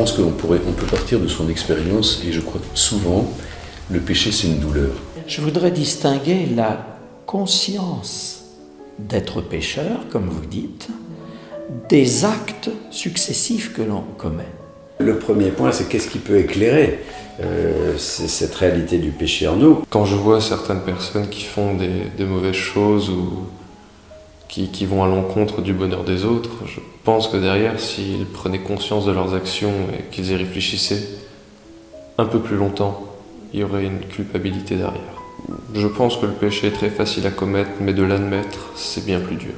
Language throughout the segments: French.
pense qu'on peut partir de son expérience, et je crois que souvent, le péché, c'est une douleur. Je voudrais distinguer la conscience d'être pécheur, comme vous dites, des actes successifs que l'on commet. Le premier point, c'est qu'est-ce qui peut éclairer cette réalité du péché en nous. Quand je vois certaines personnes qui font des mauvaises choses ou qui vont à l'encontre du bonheur des autres, je pense que derrière, s'ils prenaient conscience de leurs actions et qu'ils y réfléchissaient un peu plus longtemps, il y aurait une culpabilité derrière. Je pense que le péché est très facile à commettre, mais de l'admettre, c'est bien plus dur.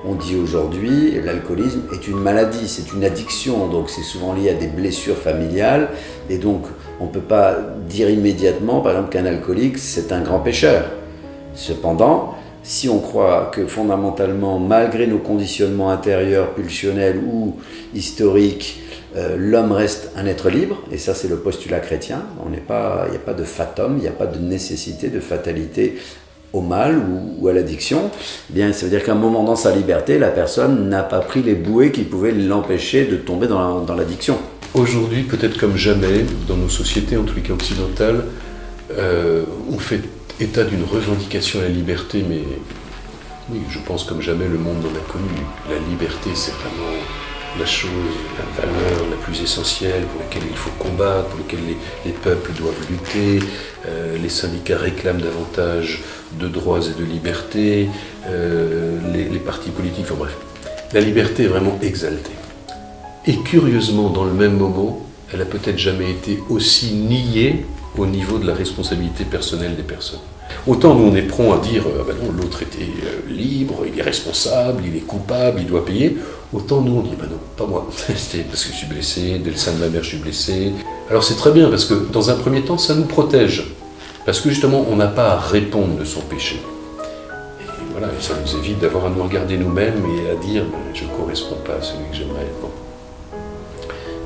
On dit aujourd'hui, l'alcoolisme est une maladie, c'est une addiction, donc c'est souvent lié à des blessures familiales, et donc on ne peut pas dire immédiatement, par exemple, qu'un alcoolique, c'est un grand pécheur. Cependant, si on croit que fondamentalement, malgré nos conditionnements intérieurs, pulsionnels ou historiques, l'homme reste un être libre, et ça c'est le postulat chrétien, il n'y a pas de fatum, il n'y a pas de nécessité, de fatalité au mal ou à l'addiction, eh bien, ça veut dire qu'à un moment dans sa liberté, la personne n'a pas pris les bouées qui pouvaient l'empêcher de tomber dans l'addiction. Aujourd'hui, peut-être comme jamais, dans nos sociétés, en tous les cas occidentales, on fait état d'une revendication à la liberté, mais oui, je pense comme jamais le monde en a connu. La liberté, c'est vraiment la chose, la valeur la plus essentielle pour laquelle il faut combattre, pour laquelle les peuples doivent lutter. Les syndicats réclament davantage de droits et de libertés, les partis politiques, enfin bref. La liberté est vraiment exaltée. Et curieusement, dans le même moment, elle a peut-être jamais été aussi niée au niveau de la responsabilité personnelle des personnes. Autant nous on est prompt à dire ah ben non, l'autre était libre, il est responsable, il est coupable, il doit payer, autant nous on dit ben non, pas moi, c'était parce que je suis blessé, dès le sein de ma mère je suis blessé. Alors c'est très bien parce que dans un premier temps ça nous protège, parce que justement on n'a pas à répondre de son péché. Et voilà, et ça nous évite d'avoir à nous regarder nous-mêmes et à dire ben, je ne corresponds pas à celui que j'aimerais être. Bon.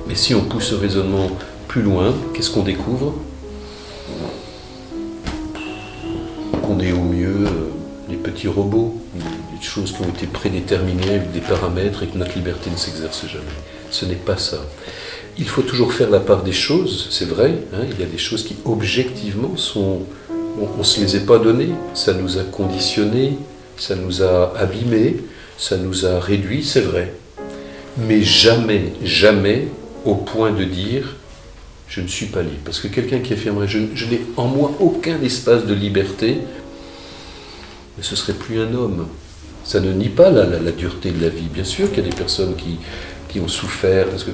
Mais si on pousse ce raisonnement plus loin, qu'est-ce qu'on découvre ? On est au mieux des petits robots, des choses qui ont été prédéterminées avec des paramètres et que notre liberté ne s'exerce jamais. Ce n'est pas ça. Il faut toujours faire la part des choses, c'est vrai, hein, il y a des choses qui objectivement sont... On ne se les est pas données, ça nous a conditionnés, ça nous a abîmés, ça nous a réduits, c'est vrai. Mais jamais, jamais au point de dire je ne suis pas libre. Parce que quelqu'un qui affirmerait je n'ai en moi aucun espace de liberté, mais ce serait plus un homme. Ça ne nie pas la dureté de la vie. Bien sûr qu'il y a des personnes qui ont souffert, parce que,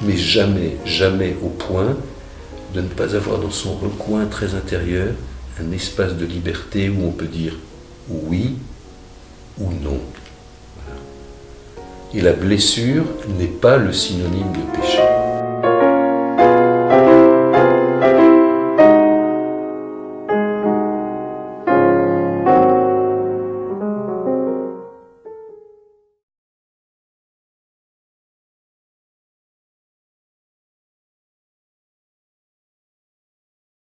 mais jamais, jamais au point de ne pas avoir dans son recoin très intérieur un espace de liberté où on peut dire oui ou non. Voilà. Et la blessure n'est pas le synonyme de péché.